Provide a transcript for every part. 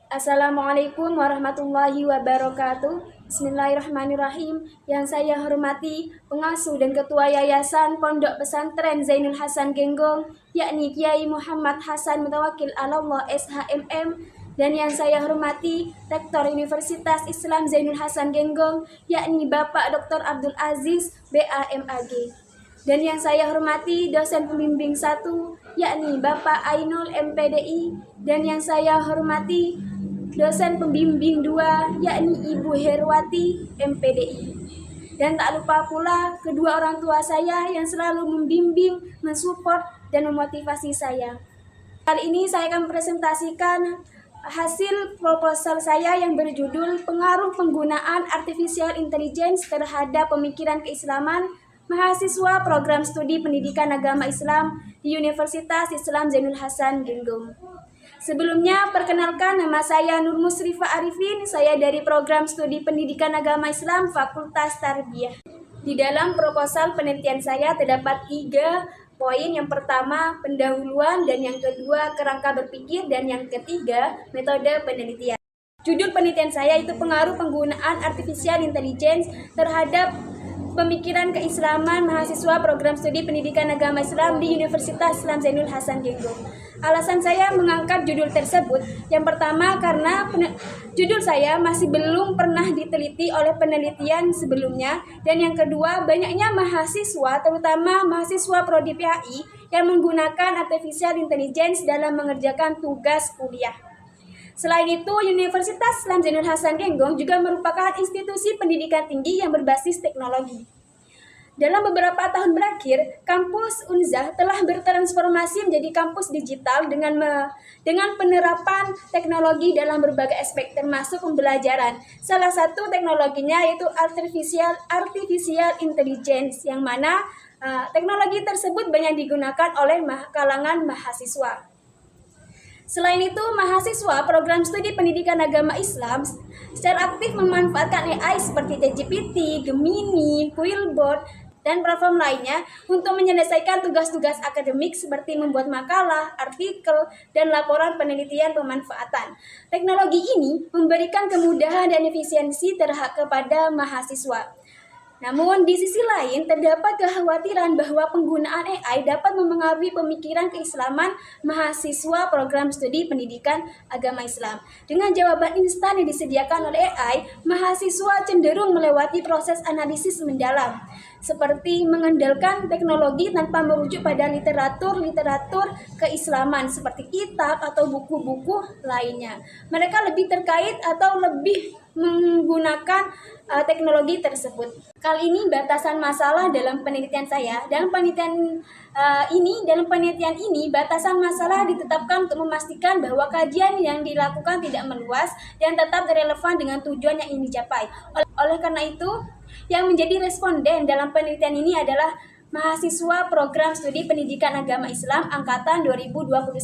Assalamualaikum warahmatullahi wabarakatuh. Bismillahirrahmanirrahim. Yang saya hormati pengasuh dan ketua Yayasan Pondok Pesantren Zainul Hasan Genggong, yakni Kiai Muhammad Hasan Mutawakil Allah SHMM, dan yang saya hormati Rektor Universitas Islam Zainul Hasan Genggong, yakni Bapak Dr. Abdul Aziz BAMAG. Dan yang saya hormati dosen pembimbing 1, yakni Bapak Ainul MPDI, dan yang saya hormati dosen pembimbing 2, yakni Ibu Herwati MPDI. Dan tak lupa pula kedua orang tua saya yang selalu membimbing, mensupport, dan memotivasi saya. Kali ini saya akan presentasikan hasil proposal saya yang berjudul Pengaruh Penggunaan Artificial Intelligence Terhadap Pemikiran Keislaman Mahasiswa Program Studi Pendidikan Agama Islam di Universitas Islam Zainul Hasan Genggong. Sebelumnya, perkenalkan, nama saya Nur Musrifa Arifin, saya dari Program Studi Pendidikan Agama Islam Fakultas Tarbiyah. Di dalam proposal penelitian saya terdapat 3 poin. Yang pertama, pendahuluan, dan yang kedua, kerangka berpikir, dan yang ketiga, metode penelitian. Judul penelitian saya itu pengaruh penggunaan Artificial Intelligence terhadap pemikiran keislaman mahasiswa program studi pendidikan agama Islam di Universitas Islam Zainul Hasan Genggong. Alasan saya mengangkat judul tersebut, yang pertama karena judul saya masih belum pernah diteliti oleh penelitian sebelumnya, dan yang kedua banyaknya mahasiswa, terutama mahasiswa Prodi PAI, yang menggunakan Artificial Intelligence dalam mengerjakan tugas kuliah. Selain itu, Universitas Islam Zainul Hasan Genggong juga merupakan institusi pendidikan tinggi yang berbasis teknologi. Dalam beberapa tahun berakhir, kampus Unzah telah bertransformasi menjadi kampus digital dengan penerapan teknologi dalam berbagai aspek termasuk pembelajaran. Salah satu teknologinya yaitu Artificial Intelligence, yang mana teknologi tersebut banyak digunakan oleh kalangan mahasiswa. Selain itu, mahasiswa program studi pendidikan agama Islam secara aktif memanfaatkan AI seperti ChatGPT, Gemini, Quillbot, dan platform lainnya untuk menyelesaikan tugas-tugas akademik seperti membuat makalah, artikel, dan laporan penelitian pemanfaatan. Teknologi ini memberikan kemudahan dan efisiensi kepada mahasiswa. Namun, di sisi lain, terdapat kekhawatiran bahwa penggunaan AI dapat memengaruhi pemikiran keislaman mahasiswa program studi pendidikan agama Islam. Dengan jawaban instan yang disediakan oleh AI, mahasiswa cenderung melewati proses analisis mendalam, seperti mengandalkan teknologi tanpa merujuk pada literatur keislaman seperti kitab atau buku-buku lainnya. Mereka lebih terkait atau lebih menggunakan teknologi tersebut. Kali ini batasan masalah dalam penelitian saya. Dalam penelitian ini batasan masalah ditetapkan untuk memastikan bahwa kajian yang dilakukan tidak meluas dan tetap relevan dengan tujuan yang ingin dicapai. Oleh karena itu, yang menjadi responden dalam penelitian ini adalah mahasiswa program studi pendidikan agama Islam angkatan 2021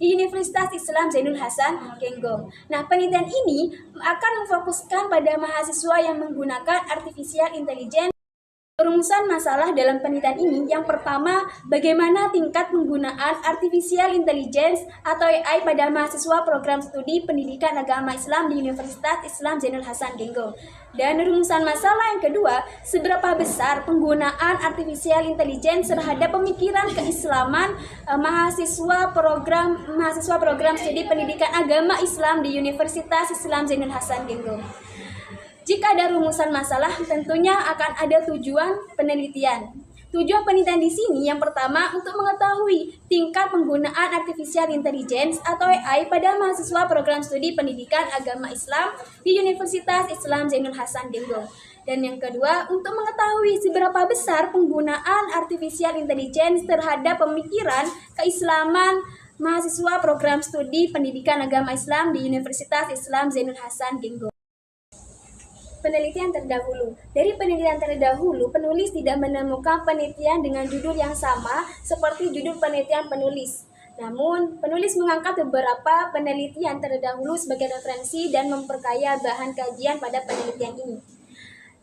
di Universitas Islam Zainul Hasan Genggong. Nah, penelitian ini akan memfokuskan pada mahasiswa yang menggunakan Artificial Intelligence. Rumusan masalah dalam penelitian ini, yang pertama, bagaimana tingkat penggunaan Artificial Intelligence atau AI pada mahasiswa program studi pendidikan agama Islam di Universitas Islam Zainul Hasan Genggong. Dan rumusan masalah yang kedua, seberapa besar penggunaan Artificial Intelligence terhadap pemikiran keislaman mahasiswa program studi pendidikan agama Islam di Universitas Islam Zainul Hasan Genggong. Jika ada rumusan masalah, tentunya akan ada tujuan penelitian. Tujuan penelitian di sini yang pertama untuk mengetahui tingkat penggunaan Artificial Intelligence atau AI pada mahasiswa program studi pendidikan agama Islam di Universitas Islam Zainul Hasan Genggong. Dan yang kedua, untuk mengetahui seberapa besar penggunaan Artificial Intelligence terhadap pemikiran keislaman mahasiswa program studi pendidikan agama Islam di Universitas Islam Zainul Hasan Genggong. Penelitian terdahulu. Dari penelitian terdahulu, penulis tidak menemukan penelitian dengan judul yang sama seperti judul penelitian penulis. Namun, penulis mengangkat beberapa penelitian terdahulu sebagai referensi dan memperkaya bahan kajian pada penelitian ini.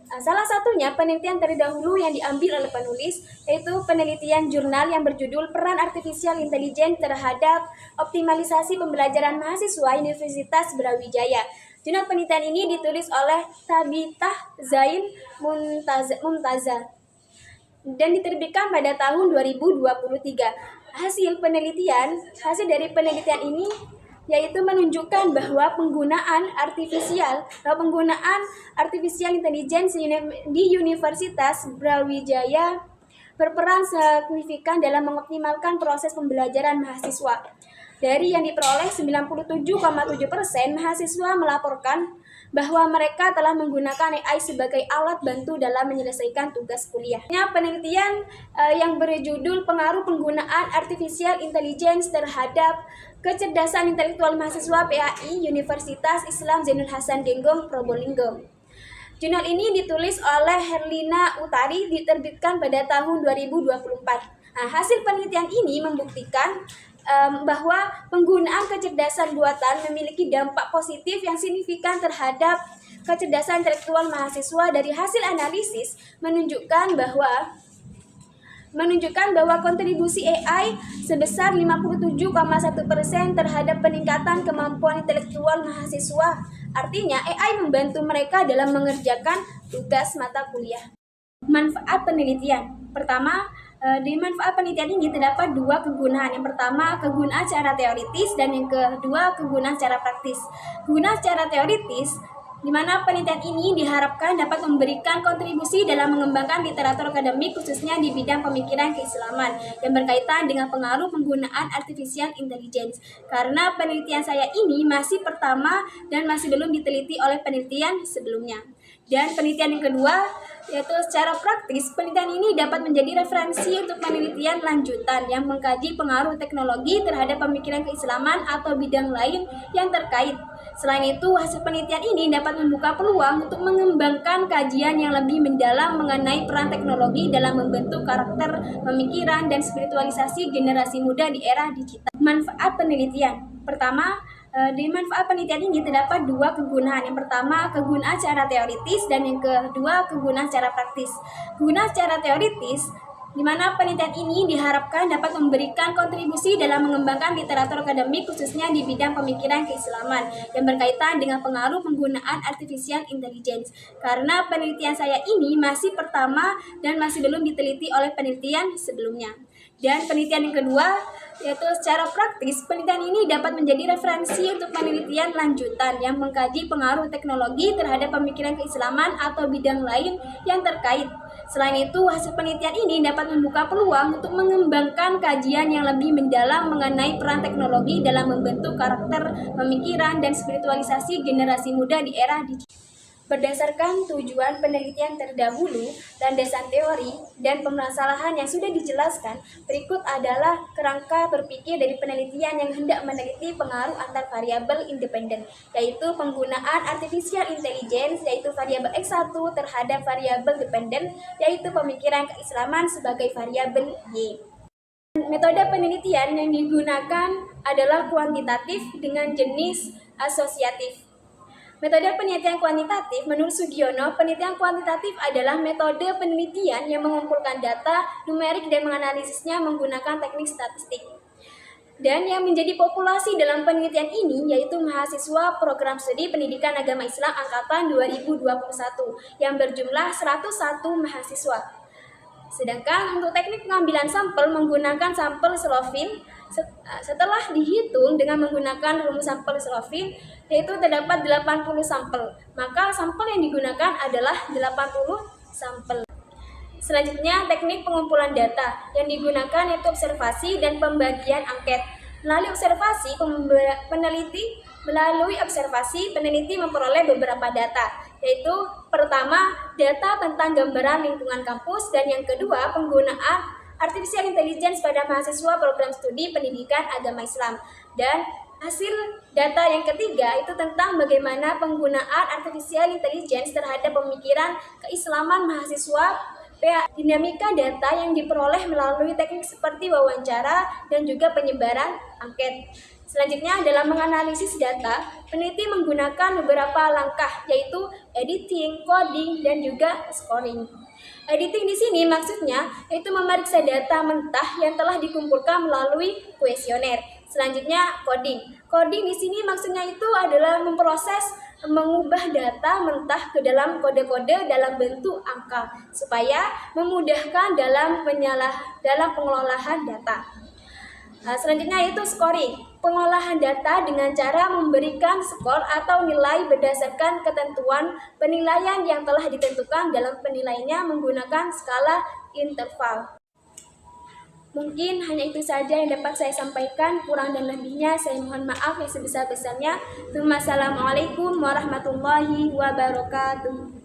Salah satunya penelitian terdahulu yang diambil oleh penulis, yaitu penelitian jurnal yang berjudul Peran Artificial Intelligence terhadap Optimalisasi Pembelajaran Mahasiswa Universitas Brawijaya. Jurnal penelitian ini ditulis oleh Tabitah Zain Mumtaza dan diterbitkan pada tahun 2023. Hasil dari penelitian ini yaitu menunjukkan bahwa penggunaan artificial intelligence di Universitas Brawijaya berperan signifikan dalam mengoptimalkan proses pembelajaran mahasiswa. Dari yang diperoleh, 97,7% mahasiswa melaporkan bahwa mereka telah menggunakan AI sebagai alat bantu dalam menyelesaikan tugas kuliah. Penelitian yang berjudul Pengaruh Penggunaan Artificial Intelligence terhadap Kecerdasan Intelektual Mahasiswa PAI Universitas Islam Zainul Hasan Genggong, Probolinggo. Jurnal ini ditulis oleh Herlina Utari, diterbitkan pada tahun 2024. Hasil penelitian ini membuktikan bahwa penggunaan kecerdasan buatan memiliki dampak positif yang signifikan terhadap kecerdasan intelektual mahasiswa. Dari hasil analisis menunjukkan bahwa kontribusi AI sebesar 57,1% terhadap peningkatan kemampuan intelektual mahasiswa. Artinya, AI membantu mereka dalam mengerjakan tugas mata kuliah. Manfaat penelitian. Pertama, di manfaat penelitian ini terdapat dua kegunaan. Yang pertama, kegunaan secara teoritis, dan yang kedua, kegunaan secara praktis. Kegunaan secara teoritis, di mana penelitian ini diharapkan dapat memberikan kontribusi dalam mengembangkan literatur akademik khususnya di bidang pemikiran keislaman yang berkaitan dengan pengaruh penggunaan artificial intelligence. Karena penelitian saya ini masih pertama dan masih belum diteliti oleh penelitian sebelumnya. Dan penelitian yang kedua, yaitu secara praktis, penelitian ini dapat menjadi referensi untuk penelitian lanjutan yang mengkaji pengaruh teknologi terhadap pemikiran keislaman atau bidang lain yang terkait. Selain itu, hasil penelitian ini dapat membuka peluang untuk mengembangkan kajian yang lebih mendalam mengenai peran teknologi dalam membentuk karakter, pemikiran, dan spiritualisasi generasi muda di era digital. Manfaat penelitian. Pertama, di manfaat penelitian ini terdapat dua kegunaan. Yang pertama, kegunaan secara teoritis, dan yang kedua, kegunaan secara praktis. Kegunaan secara teoritis, di mana penelitian ini diharapkan dapat memberikan kontribusi dalam mengembangkan literatur akademik khususnya di bidang pemikiran keislaman yang berkaitan dengan pengaruh penggunaan artificial intelligence. Karena penelitian saya ini masih pertama dan masih belum diteliti oleh penelitian sebelumnya. Dan penelitian yang kedua, yaitu secara praktis, penelitian ini dapat menjadi referensi untuk penelitian lanjutan yang mengkaji pengaruh teknologi terhadap pemikiran keislaman atau bidang lain yang terkait. Selain itu, hasil penelitian ini dapat membuka peluang untuk mengembangkan kajian yang lebih mendalam mengenai peran teknologi dalam membentuk karakter, pemikiran, dan spiritualisasi generasi muda di era digital. Berdasarkan tujuan penelitian terdahulu, landasan teori, dan permasalahan yang sudah dijelaskan, berikut adalah kerangka berpikir dari penelitian yang hendak meneliti pengaruh antar variabel independen, yaitu penggunaan artificial intelligence, yaitu variabel X1 terhadap variabel dependen, yaitu pemikiran keislaman sebagai variabel Y. Metode penelitian yang digunakan adalah kuantitatif dengan jenis asosiatif. Metode penelitian kuantitatif, menurut Sugiono, penelitian kuantitatif adalah metode penelitian yang mengumpulkan data numerik dan menganalisisnya menggunakan teknik statistik. Dan yang menjadi populasi dalam penelitian ini yaitu mahasiswa program studi pendidikan agama Islam angkatan 2021 yang berjumlah 101 mahasiswa. Sedangkan untuk teknik pengambilan sampel menggunakan sampel Slovin, setelah dihitung dengan menggunakan rumus sampel Slovin, yaitu terdapat 80 sampel. Maka sampel yang digunakan adalah 80 sampel. Selanjutnya, teknik pengumpulan data yang digunakan yaitu observasi dan pembagian angket. Melalui observasi, peneliti memperoleh beberapa data, yaitu pertama, data tentang gambaran lingkungan kampus, dan yang kedua, penggunaan artificial intelligence pada mahasiswa program studi pendidikan agama Islam. Dan hasil data yang ketiga itu tentang bagaimana penggunaan artificial intelligence terhadap pemikiran keislaman mahasiswa Dinamika data yang diperoleh melalui teknik seperti wawancara dan juga penyebaran angket. Selanjutnya, dalam menganalisis data, peneliti menggunakan beberapa langkah, yaitu editing, coding, dan juga scoring. Editing di sini maksudnya yaitu memeriksa data mentah yang telah dikumpulkan melalui kuesioner. Selanjutnya, coding. Coding di sini maksudnya itu adalah mengubah data mentah ke dalam kode-kode dalam bentuk angka supaya memudahkan dalam pengelolaan data. Selanjutnya itu scoring, pengolahan data dengan cara memberikan skor atau nilai berdasarkan ketentuan penilaian yang telah ditentukan dalam penilaiannya menggunakan skala interval. Mungkin hanya itu saja yang dapat saya sampaikan, kurang dan lebihnya saya mohon maaf yang sebesar-besarnya. Assalamualaikum warahmatullahi wabarakatuh.